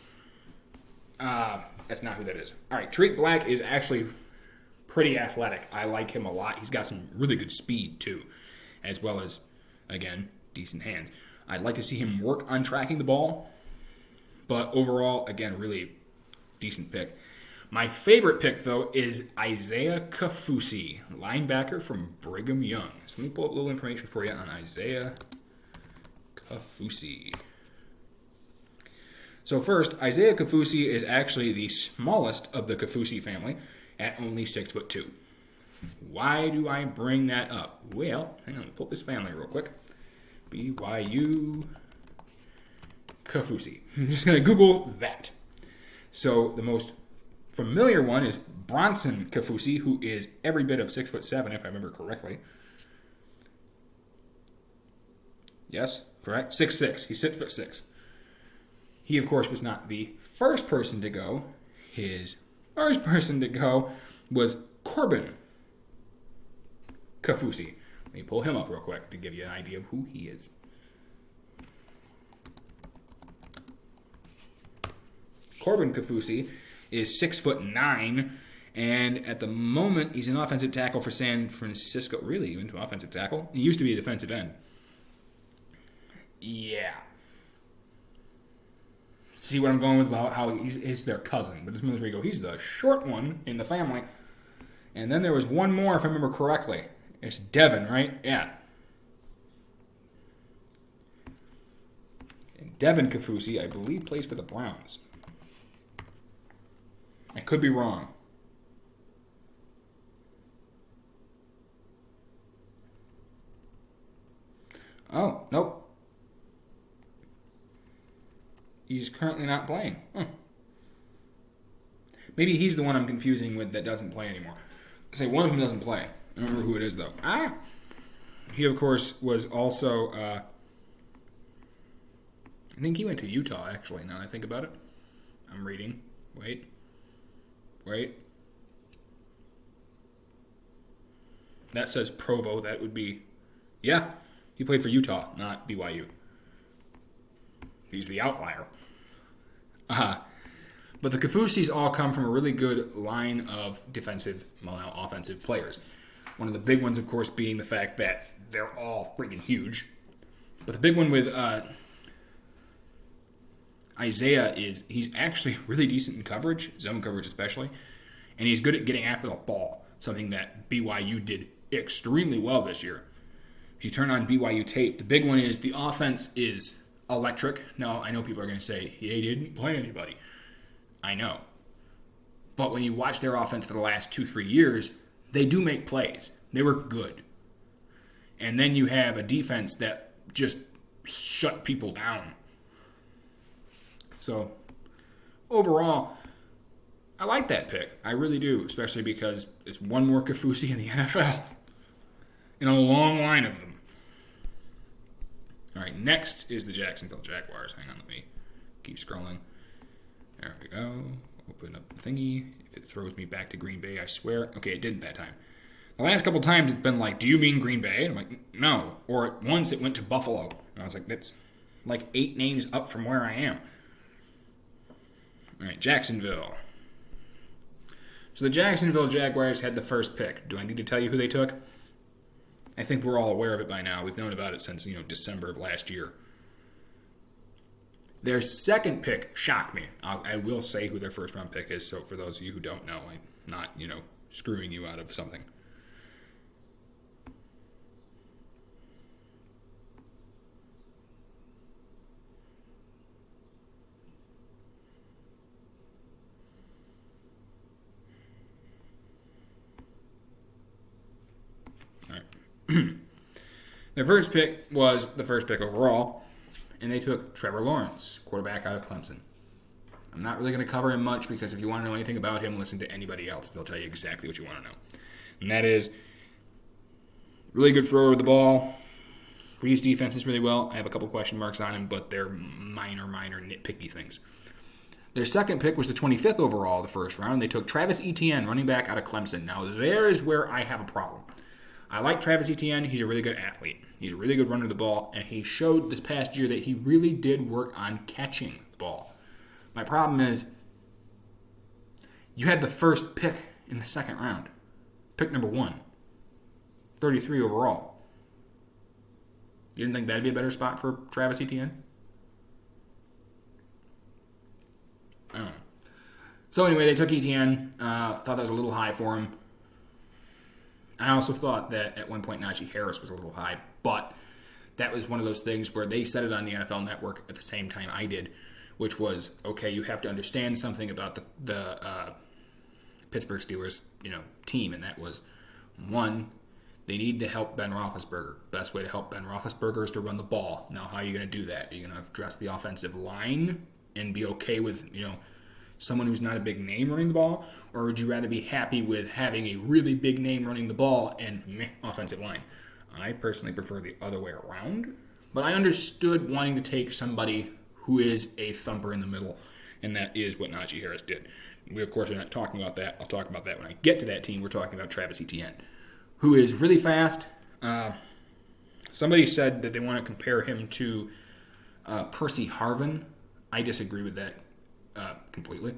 A: That's not who that is. All right, Tariq Black is actually pretty athletic. I like him a lot. He's got some really good speed, too, as well as, again, decent hands. I'd like to see him work on tracking the ball, but overall, again, really decent pick. My favorite pick, though, is Isaiah Kaufusi, linebacker from Brigham Young. So let me pull up a little information for you on Isaiah Kaufusi. So first, Isaiah Kaufusi is actually the smallest of the Kaufusi family at only 6'2". Why do I bring that up? Well, hang on, pull up this family real quick. BYU Kaufusi. I'm just going to Google that. So the most familiar one is Bronson Kaufusi, who is every bit of 6'7", if I remember correctly. Yes, correct? 6'6". He's 6'6". He, of course, was not the first person to go. His first person to go was Corbin Kaufusi. Let me pull him up real quick to give you an idea of who he is. Corbin Kaufusi is 6'9", and at the moment he's an offensive tackle for San Francisco. Really, even to offensive tackle? He used to be a defensive end. Yeah. See what I'm going with about how he's their cousin, but this is where you go. He's the short one in the family. And then there was one more, if I remember correctly. It's Devin, right? Yeah. And Devin Kaufusi, I believe, plays for the Browns. I could be wrong. Oh, nope. He's currently not playing. Maybe he's the one I'm confusing with that doesn't play anymore. Say one of them doesn't play. I don't remember who it is, though. He, of course, was also... I think he went to Utah, actually, now that I think about it. I'm reading. Wait. That says Provo. That would be... Yeah, he played for Utah, not BYU. He's the outlier. But the Kaufusis all come from a really good line of defensive, offensive players. One of the big ones, of course, being the fact that they're all freaking huge. But the big one with Isaiah is he's actually really decent in coverage, zone coverage especially, and he's good at getting after the ball, something that BYU did extremely well this year. If you turn on BYU tape, the big one is the offense is electric. Now, I know people are going to say, he didn't play anybody. I know. But when you watch their offense for the last 2-3 years, they do make plays. They were good. And then you have a defense that just shut people down. So, overall, I like that pick. I really do, especially because it's one more Kaufusi in the NFL. In a long line of them. All right, next is the Jacksonville Jaguars. Hang on, let me keep scrolling. There we go. Open up the thingy. If it throws me back to Green Bay, I swear. Okay, it didn't that time. The last couple times it's been like, do you mean Green Bay? And I'm like, no. Or once it went to Buffalo. And I was like, that's like 8 names up from where I am. All right, Jacksonville. So the Jacksonville Jaguars had the first pick. Do I need to tell you who they took? I think we're all aware of it by now. We've known about it since, December of last year. Their second pick shocked me. I will say who their first round pick is, so for those of you who don't know, I'm not, screwing you out of something. All right. Their first pick was the first pick overall, and they took Trevor Lawrence, quarterback out of Clemson. I'm not really going to cover him much because if you want to know anything about him, listen to anybody else. They'll tell you exactly what you want to know. And that is really good thrower of the ball, reads defenses really well. I have a couple question marks on him, but they're minor nitpicky things. Their second pick was the 25th overall of the first round. They took Travis Etienne, running back out of Clemson. Now, there is where I have a problem. I like Travis Etienne. He's a really good athlete. He's a really good runner of the ball, and he showed this past year that he really did work on catching the ball. My problem is you had the first pick in the second round. Pick number 1. 33 overall. You didn't think that'd be a better spot for Travis Etienne? I don't know. So anyway, they took Etienne. Thought that was a little high for him. I also thought that at one point Najee Harris was a little high, but that was one of those things where they said it on the NFL Network at the same time I did, which was, okay, you have to understand something about the Pittsburgh Steelers, team, and that was, one, they need to help Ben Roethlisberger. Best way to help Ben Roethlisberger is to run the ball. Now, how are you going to do that? Are you going to address the offensive line and be okay with, someone who's not a big name running the ball? Or would you rather be happy with having a really big name running the ball and offensive line? I personally prefer the other way around. But I understood wanting to take somebody who is a thumper in the middle, and that is what Najee Harris did. We, of course, are not talking about that. I'll talk about that when I get to that team. We're talking about Travis Etienne, who is really fast. Somebody said that they want to compare him to Percy Harvin. I disagree with that completely.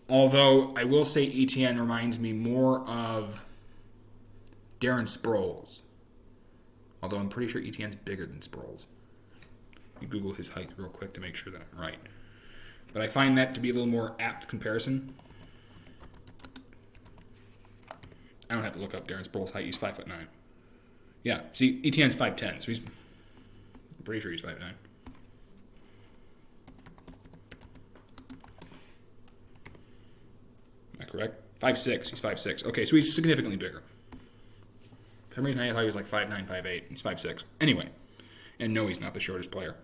A: Although I will say Etienne reminds me more of Darren Sproles. Although I'm pretty sure Etienne's bigger than Sproles. You Google his height real quick to make sure that I'm right. But I find that to be a little more apt comparison. I don't have to look up Darren Sproles' height. He's 5'9". Yeah, see, Etienne's 5'10", so I'm pretty sure he's 5'9". Am I correct? 5'6". He's 5'6". Okay, so he's significantly bigger. For some reason, I thought he was like 5'9", 5'8". He's 5'6". Anyway, and no, he's not the shortest player.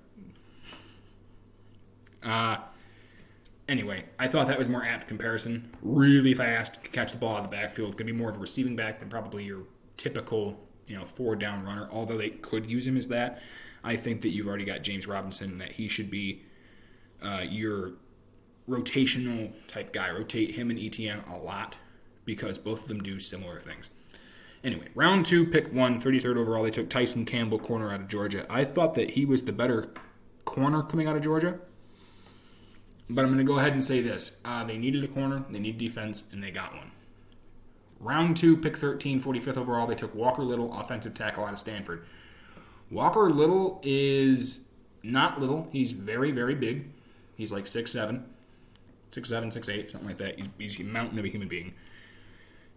A: Anyway, I thought that was more apt comparison. Really fast, can catch the ball out of the backfield. Could be more of a receiving back than probably your typical, 4-down runner. Although they could use him as that. I think that you've already got James Robinson, and that he should be your rotational type guy. Rotate him and Etienne a lot because both of them do similar things. Anyway, round 2, pick 1, 33rd overall. They took Tyson Campbell, corner out of Georgia. I thought that he was the better corner coming out of Georgia. But I'm going to go ahead and say this. They needed a corner, they needed defense, and they got one. Round 2, pick 13, 45th overall. They took Walker Little, offensive tackle out of Stanford. Walker Little is not little. He's very, very big. He's like 6'7", 6'8", something like that. He's a mountain of a human being.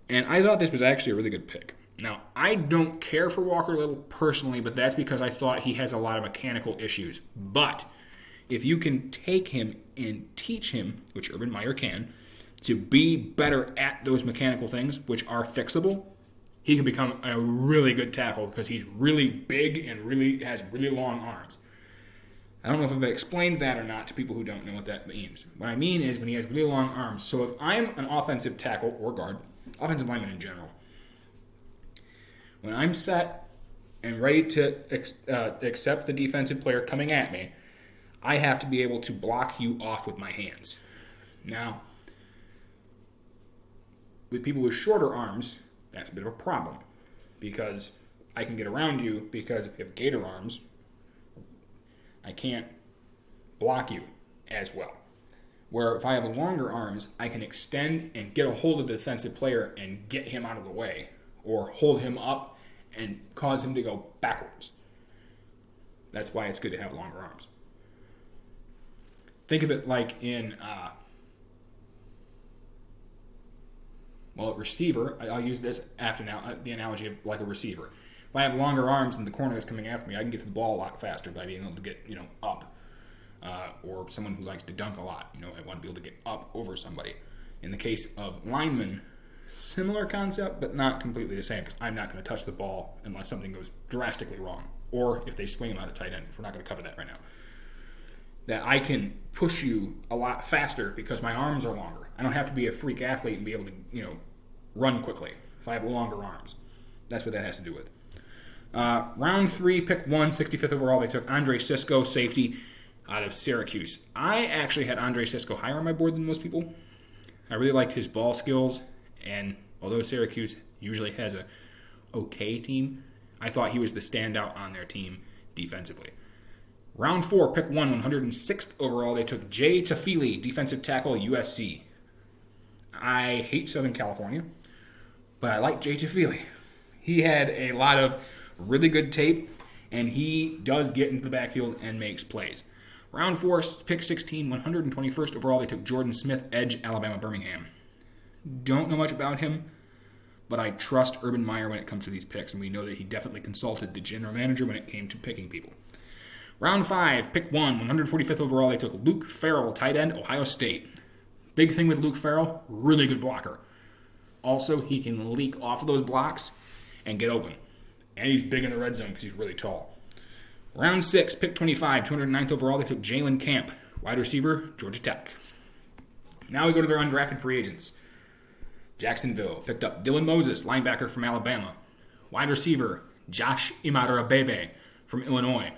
A: And I thought this was actually a really good pick. Now, I don't care for Walker Little personally, but that's because I thought he has a lot of mechanical issues. But if you can take him and teach him, which Urban Meyer can, to be better at those mechanical things, which are fixable, he can become a really good tackle because he's really big and really has really long arms. I don't know if I've explained that or not to people who don't know what that means. What I mean is when he has really long arms. So if I'm an offensive tackle or guard, offensive lineman in general, when I'm set and ready to accept the defensive player coming at me, I have to be able to block you off with my hands. Now, with people with shorter arms, that's a bit of a problem because I can get around you because if you have gator arms, I can't block you as well. Where if I have longer arms, I can extend and get a hold of the defensive player and get him out of the way or hold him up and cause him to go backwards. That's why it's good to have longer arms. Think of it like in, a receiver. I'll use this the analogy of like a receiver. If I have longer arms and the corner is coming after me, I can get to the ball a lot faster by being able to get, up. Or someone who likes to dunk a lot, I want to be able to get up over somebody. In the case of linemen, similar concept, but not completely the same because I'm not going to touch the ball unless something goes drastically wrong. Or if they swing him out of tight end. We're not going to cover that right now. That I can push you a lot faster because my arms are longer. I don't have to be a freak athlete and be able to, run quickly if I have longer arms. That's what that has to do with. Round 3, pick 1, 65th overall. They took Andre Sisco, safety, out of Syracuse. I actually had Andre Sisco higher on my board than most people. I really liked his ball skills, and although Syracuse usually has a okay team, I thought he was the standout on their team defensively. Round 4, pick 1, 106th overall, they took Jay Tafili, defensive tackle, USC. I hate Southern California, but I like Jay Tafili. He had a lot of really good tape, and he does get into the backfield and makes plays. Round 4, pick 16, 121st overall, they took Jordan Smith, edge, Alabama, Birmingham. Don't know much about him, but I trust Urban Meyer when it comes to these picks, and we know that he definitely consulted the general manager when it came to picking people. Round 5, pick 1, 145th overall, they took Luke Farrell, tight end, Ohio State. Big thing with Luke Farrell, really good blocker. Also, he can leak off of those blocks and get open. And he's big in the red zone because he's really tall. Round 6, pick 25, 209th overall, they took Jalen Camp, wide receiver, Georgia Tech. Now we go to their undrafted free agents. Jacksonville picked up Dylan Moses, linebacker from Alabama. Wide receiver, Josh Imadarabebe from Illinois.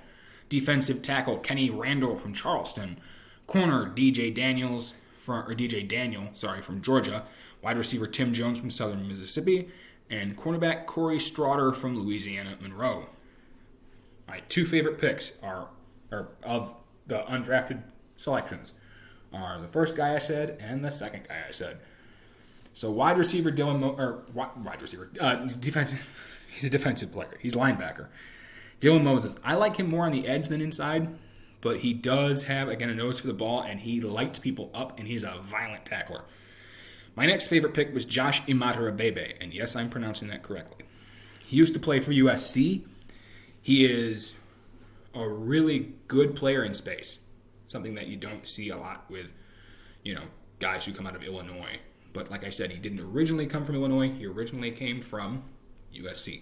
A: Defensive tackle, Kenny Randall from Charleston. Corner, DJ Daniel from Georgia. Wide receiver, Tim Jones from Southern Mississippi. And cornerback, Corey Straughter from Louisiana Monroe. My two favorite picks are of the undrafted selections are the first guy I said and the second guy I said. So wide receiver he's a defensive player. He's a linebacker. Dylan Moses. I like him more on the edge than inside, but he does have, again, a nose for the ball, and he lights people up, and he's a violent tackler. My next favorite pick was Josh Imadarabebe, and yes, I'm pronouncing that correctly. He used to play for USC. He is a really good player in space, something that you don't see a lot with, guys who come out of Illinois. But like I said, he didn't originally come from Illinois. He originally came from USC.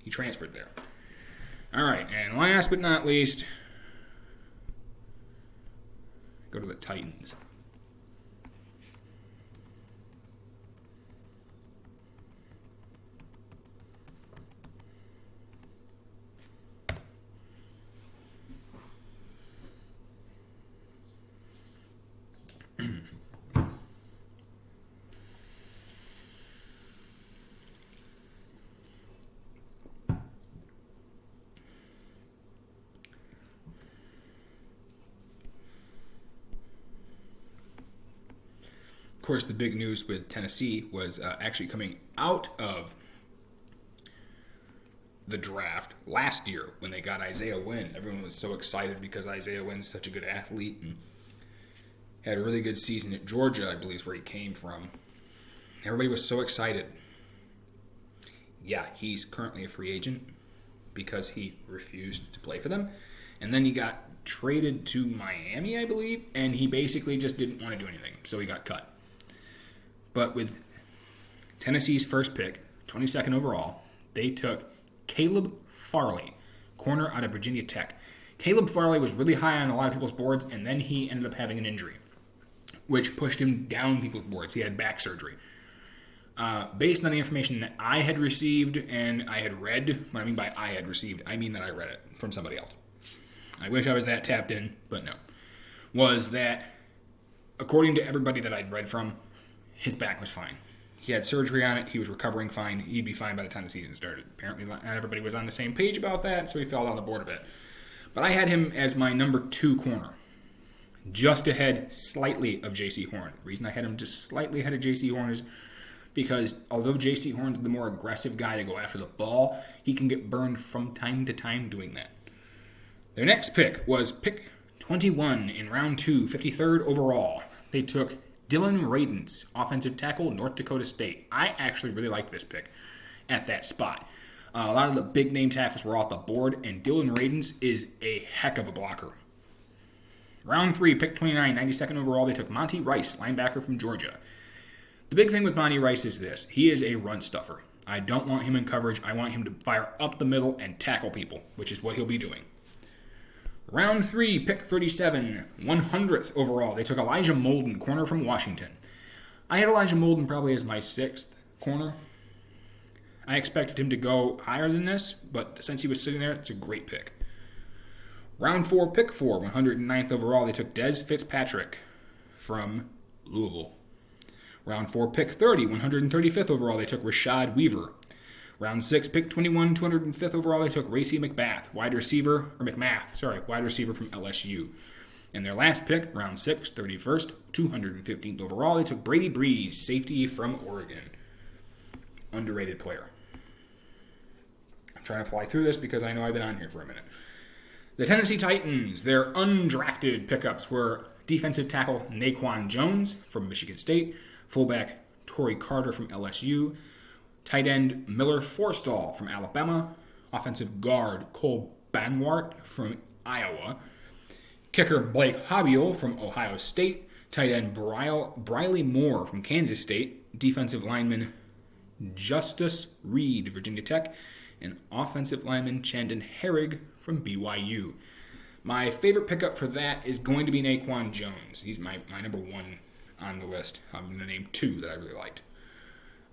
A: He transferred there. All right, and last but not least, go to the Titans. Of course, the big news with Tennessee was actually coming out of the draft last year when they got Isaiah Wynn. Everyone was so excited because Isaiah Wynn's such a good athlete and had a really good season at Georgia, I believe is where he came from. Everybody was so excited. Yeah, he's currently a free agent because he refused to play for them. And then he got traded to Miami, I believe, and he basically just didn't want to do anything, so he got cut. But with Tennessee's first pick, 22nd overall, they took Caleb Farley, corner out of Virginia Tech. Caleb Farley was really high on a lot of people's boards, and then he ended up having an injury, which pushed him down people's boards. He had back surgery. Based on the information that I had received and I had read, what I mean by I had received, I mean that I read it from somebody else. I wish I was that tapped in, but no. Was that, according to everybody that I'd read from, his back was fine. He had surgery on it. He was recovering fine. He'd be fine by the time the season started. Apparently, not everybody was on the same page about that, so he fell down the board a bit. But I had him as my number 2 corner, just ahead slightly of J.C. Horn. The reason I had him just slightly ahead of J.C. Horn is because although J.C. Horn's the more aggressive guy to go after the ball, he can get burned from time to time doing that. Their next pick was pick 21 in round 2, 53rd overall. They took Dylan Radens, offensive tackle, North Dakota State. I actually really like this pick at that spot. A lot of the big-name tackles were off the board, and Dylan Radens is a heck of a blocker. Round 3, pick 29, 92nd overall, they took Monty Rice, linebacker from Georgia. The big thing with Monty Rice is this. He is a run stuffer. I don't want him in coverage. I want him to fire up the middle and tackle people, which is what he'll be doing. Round 3, pick 37, 100th overall. They took Elijah Molden, corner from Washington. I had Elijah Molden probably as my 6th corner. I expected him to go higher than this, but since he was sitting there, it's a great pick. Round 4, pick 4, 109th overall, they took Dez Fitzpatrick from Louisville. Round 4, pick 30, 135th overall, they took Rashad Weaver. Round 6, pick 21, 205th overall, they took Racey McMath, wide receiver from LSU. And their last pick, round 6, 31st, 215th overall, they took Brady Breeze, safety from Oregon. Underrated player. I'm trying to fly through this because I know I've been on here for a minute. The Tennessee Titans, their undrafted pickups were defensive tackle Naquan Jones from Michigan State, fullback Torrey Carter from LSU, tight end Miller Forstall from Alabama, offensive guard Cole Banwart from Iowa, kicker Blake Hobbiel from Ohio State, tight end Briley Moore from Kansas State, defensive lineman Justice Reed, Virginia Tech, and offensive lineman Chandon Herrig from BYU. My favorite pickup for that is going to be Naquan Jones. He's my number one on the list. I'm going to name 2 that I really liked.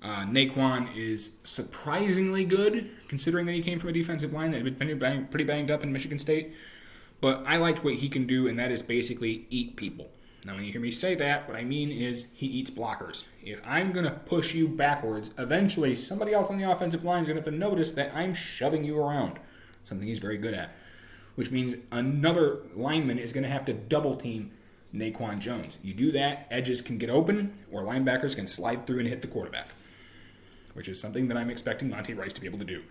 A: Naquan is surprisingly good, considering that he came from a defensive line that had been pretty banged up in Michigan State. But I liked what he can do, and that is basically eat people. Now, when you hear me say that, what I mean is he eats blockers. If I'm going to push you backwards, eventually somebody else on the offensive line is going to have to notice that I'm shoving you around, something he's very good at, which means another lineman is going to have to double-team Naquan Jones. You do that, edges can get open, or linebackers can slide through and hit the quarterback, which is something that I'm expecting Monty Rice to be able to do.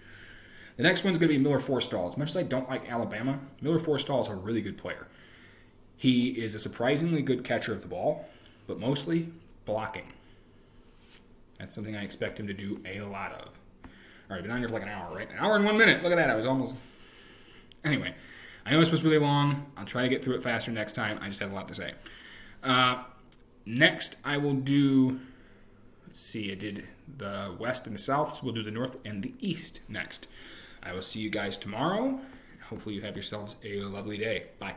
A: The next one's going to be Miller Forstall. As much as I don't like Alabama, Miller Forstall is a really good player. He is a surprisingly good catcher of the ball, but mostly blocking. That's something I expect him to do a lot of. All right, been on here for like an hour, right? An hour and 1 minute. Look at that. I was almost... Anyway, I know this was really long. I'll try to get through it faster next time. I just had a lot to say. Next, I will do... Let's see, I did the West and the South, so we'll do the North and the East next. I will see you guys tomorrow. Hopefully you have yourselves a lovely day. Bye.